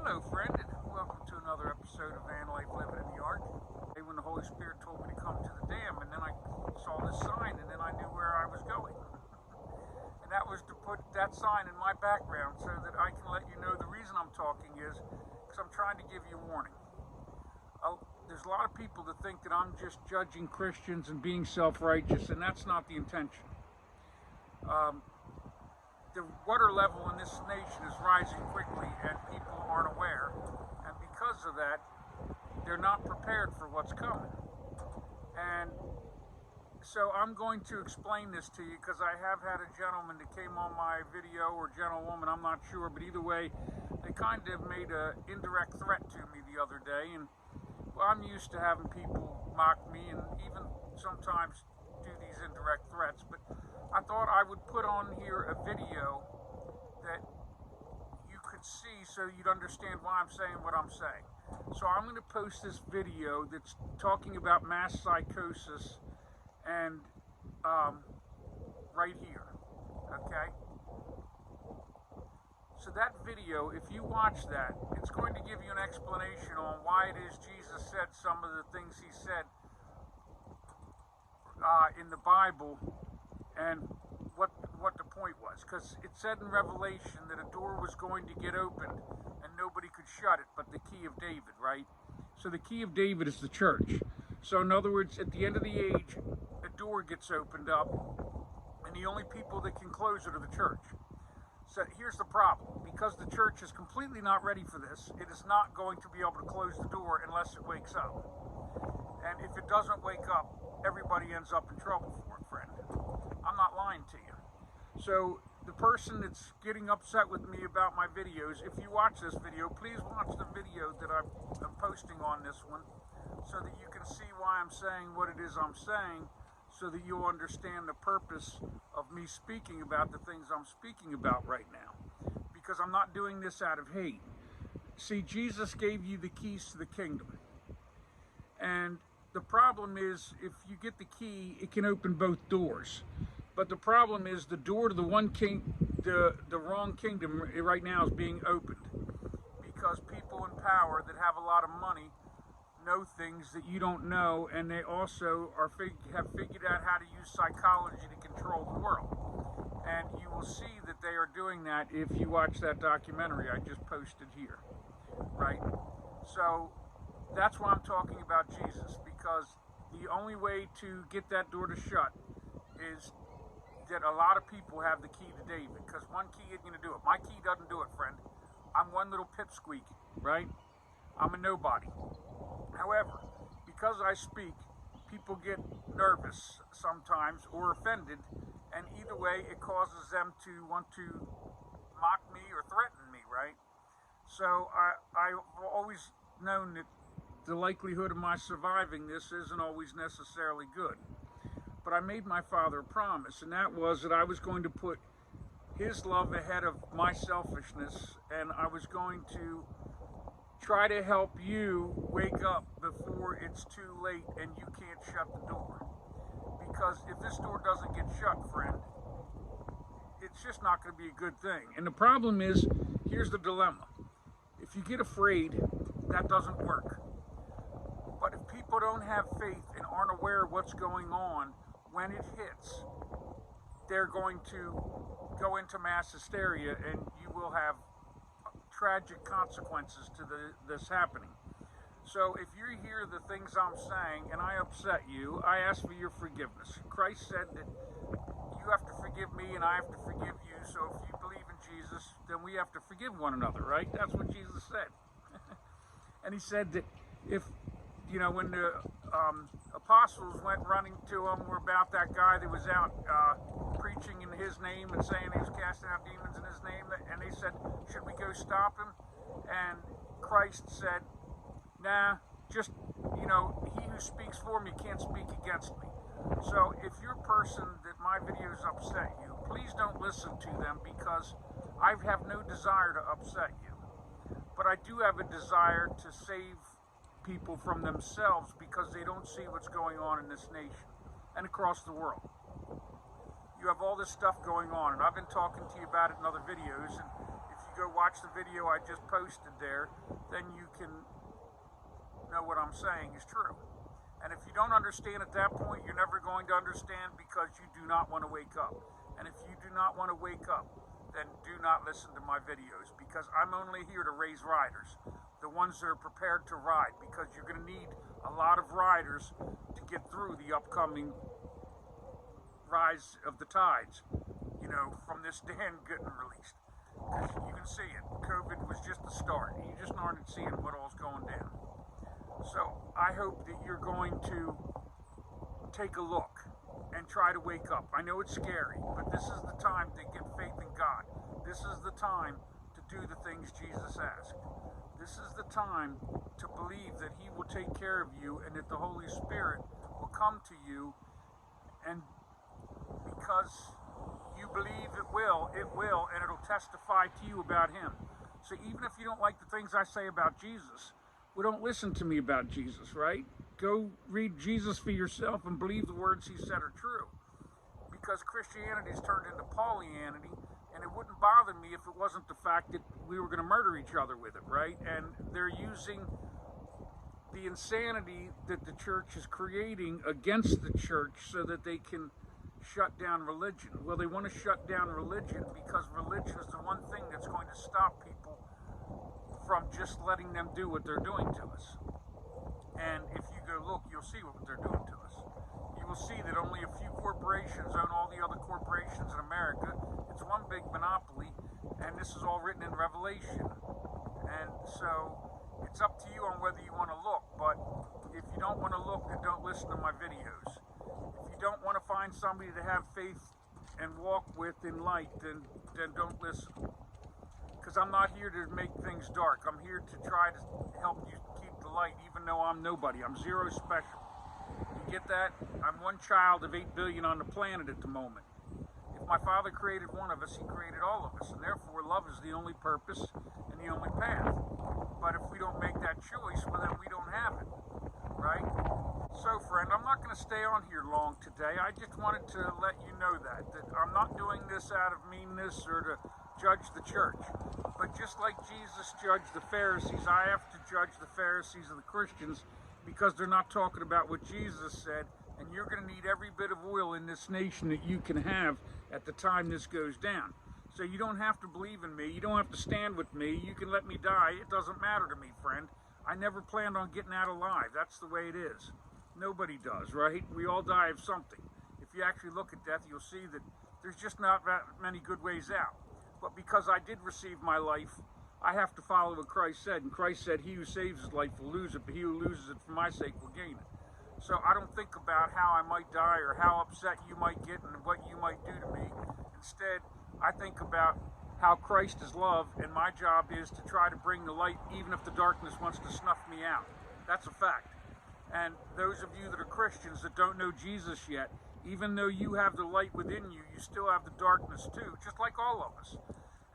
Hello, friend, and welcome to another episode of Van Life Living in the Ark. When the Holy Spirit told me to come to the dam, and then I saw this sign, and then I knew where I was going. And that was to put that sign in my background so that I can let you know the reason I'm talking is because I'm trying to give you a warning. There's a lot of people that think that I'm just judging Christians and being self-righteous, and that's not the intention. The water level in this nation is rising quickly and people aren't aware, and because of that they're not prepared for what's coming. And so I'm going to explain this to you because I have had a gentleman that came on my video, or gentlewoman, I'm not sure, but either way they kind of made an indirect threat to me the other day. And well, I'm used to having people mock me and even sometimes do these indirect threats, but I thought I would put on here a video that you could see so you'd understand why I'm saying what I'm saying. So I'm going to post this video that's talking about mass psychosis and right here, okay? So that video, if you watch that, it's going to give you an explanation on why it is Jesus said some of the things he said in the Bible, and what the point was. Because it said in Revelation that a door was going to get opened and nobody could shut it but the key of David, right? So the key of David is the church. So in other words, at the end of the age, a door gets opened up, and the only people that can close it are the church. So here's the problem. Because the church is completely not ready for this, it is not going to be able to close the door unless it wakes up. And if it doesn't wake up, everybody ends up in trouble for it, friend. I'm not lying to you. So the person that's getting upset with me about my videos, if you watch this video, please watch the video that I'm posting on this one so that you can see why I'm saying what it is I'm saying, so that you'll understand the purpose of me speaking about the things I'm speaking about right now. Because I'm not doing this out of hate. See, Jesus gave you the keys to the kingdom. And the problem is, if you get the key, it can open both doors. But the problem is the door to the wrong kingdom right now is being opened because people in power that have a lot of money know things that you don't know, and they also have figured out how to use psychology to control the world. And you will see that they are doing that if you watch that documentary I just posted here, right? So that's why I'm talking about Jesus, because the only way to get that door to shut is that a lot of people have the key to David, because one key isn't going to do it. My key doesn't do it, friend. I'm one little pipsqueak, right? I'm a nobody. However, because I speak, people get nervous sometimes or offended, and either way it causes them to want to mock me or threaten me, right? So I've always known that the likelihood of my surviving this isn't always necessarily good. But I made my Father a promise, and that was that I was going to put his love ahead of my selfishness, and I was going to try to help you wake up before it's too late and you can't shut the door. Because if this door doesn't get shut, friend, it's just not going to be a good thing. And the problem is, here's the dilemma. If you get afraid, that doesn't work. But if people don't have faith and aren't aware of what's going on, when it hits, they're going to go into mass hysteria, and you will have tragic consequences to this happening. So if you hear the things I'm saying and I upset you, I ask for your forgiveness. Christ said that you have to forgive me and I have to forgive you. So if you believe in Jesus, then we have to forgive one another, right? That's what Jesus said. And he said that if, you know, when the apostles went running to him about that guy that was out preaching in his name and saying he was casting out demons in his name, and they said, should we go stop him? And Christ said, nah, just, you know, he who speaks for me can't speak against me. So if you're a person that my videos upset you, please don't listen to them, because I have no desire to upset you. But I do have a desire to save people from themselves, because they don't see what's going on in this nation and across the world. You have all this stuff going on, and I've been talking to you about it in other videos, and if you go watch the video I just posted there, then you can know what I'm saying is true. And if you don't understand at that point, you're never going to understand, because you do not want to wake up. And if you do not want to wake up, then do not listen to my videos, because I'm only here to raise riders, the ones that are prepared to ride, because you're going to need a lot of riders to get through the upcoming rise of the tides, from this dam getting released. Because you can see it. COVID was just the start. You just aren't seeing what all's going down. So I hope that you're going to take a look and try to wake up. I know it's scary, but this is the time to get faith in God. This is the time to do the things Jesus asked. This is the time to believe that He will take care of you, and that the Holy Spirit will come to you, and because you believe it will, and it'll testify to you about Him. So even if you don't like the things I say about Jesus, well, don't listen to me about Jesus, right? Go read Jesus for yourself and believe the words He said are true. Because Christianity's turned into Paulianity, and it wouldn't bother me if it wasn't the fact that we were going to murder each other with it, right? And they're using the insanity that the church is creating against the church so that they can shut down religion. Well, they want to shut down religion because religion is the one thing that's going to stop people from just letting them do what they're doing to us. And if you go look, you'll see what they're doing to us. You will see that only a few corporations own all the other corporations in America. It's one big monopoly, and this is all written in Revelation. And so it's up to you on whether you want to look, but if you don't want to look, then don't listen to my videos. If you don't want to find somebody to have faith and walk with in light, then don't listen. Because I'm not here to make things dark. I'm here to try to help you keep the light, even though I'm nobody. I'm zero special. You get that? I'm one child of 8 billion on the planet at the moment. If my Father created one of us, He created all of us. And therefore, love is the only purpose and the only path. But if we don't make that choice, well, then we don't have it. Right? So, friend, I'm not going to stay on here long today. I just wanted to let you know that I'm not doing this out of meanness or to judge the church. But just like Jesus judged the Pharisees, I have to judge the Pharisees of the Christians, because they're not talking about what Jesus said. And you're going to need every bit of oil in this nation that you can have at the time this goes down. So you don't have to believe in me. You don't have to stand with me. You can let me die. It doesn't matter to me, friend. I never planned on getting out alive. That's the way it is. Nobody does, right? We all die of something. If you actually look at death, you'll see that there's just not that many good ways out. But because I did receive my life, I have to follow what Christ said. And Christ said, he who saves his life will lose it, but he who loses it for my sake will gain it. So I don't think about how I might die or how upset you might get and what you might do to me. Instead, I think about how Christ is love, and my job is to try to bring the light even if the darkness wants to snuff me out. That's a fact. And those of you that are Christians that don't know Jesus yet, even though you have the light within you, you still have the darkness too, just like all of us.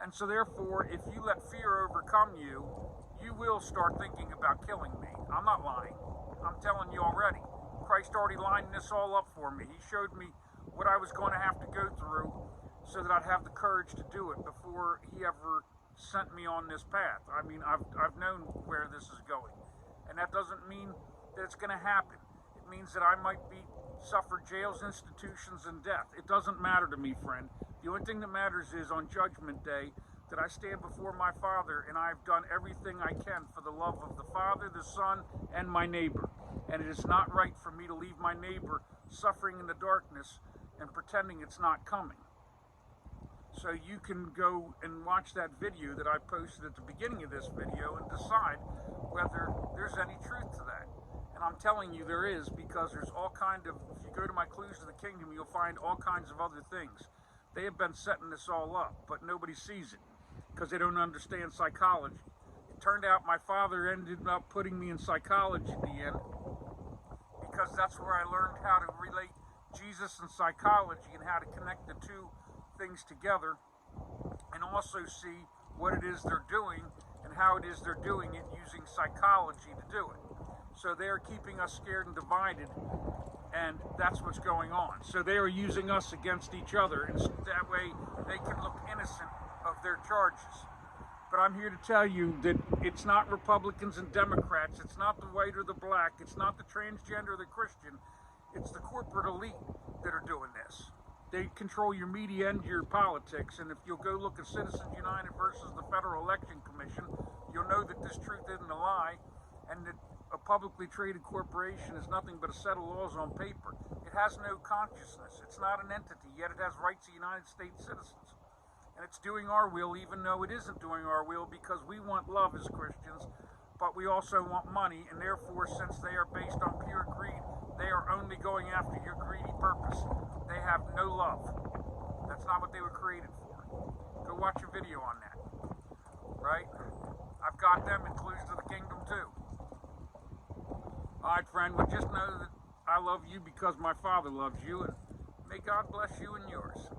And so therefore, if you let fear overcome you, you will start thinking about killing me. I'm not lying. I'm telling you already. Christ already lined this all up for me. He showed me what I was going to have to go through so that I'd have the courage to do it before he ever sent me on this path. I mean, I've known where this is going. And that doesn't mean that it's going to happen. It means that I might suffer jails, institutions, and death. It doesn't matter to me, friend. The only thing that matters is on Judgment Day that I stand before my Father and I've done everything I can for the love of the Father, the Son, and my neighbor. And it is not right for me to leave my neighbor suffering in the darkness and pretending it's not coming. So you can go and watch that video that I posted at the beginning of this video and decide whether there's any truth to that. And I'm telling you there is, because there's all kind of, if you go to my Clues to the Kingdom, you'll find all kinds of other things. They have been setting this all up, but nobody sees it because they don't understand psychology. It turned out my father ended up putting me in psychology at the end, because that's where I learned how to relate Jesus and psychology and how to connect the two things together, and also see what it is they're doing and how it is they're doing it using psychology to do it. So they're keeping us scared and divided, and that's what's going on. So they are using us against each other, and that way they can look innocent of their charges. But I'm here to tell you that it's not Republicans and Democrats, it's not the white or the black, it's not the transgender or the Christian, it's the corporate elite that are doing this. They control your media and your politics, and if you'll go look at Citizens United versus the Federal Election Commission, you'll know that this truth isn't a lie, and that a publicly traded corporation is nothing but a set of laws on paper. It has no consciousness. It's not an entity, yet it has rights of United States citizens. And it's doing our will, even though it isn't doing our will, because we want love as Christians, but we also want money, and therefore, since they are based on pure greed, they are only going after your greedy purpose. They have no love. That's not what they were created for. Go watch a video on that. Right? I've got them included to the kingdom too. Alright, friend, well, just know that I love you because my Father loves you, and may God bless you and yours.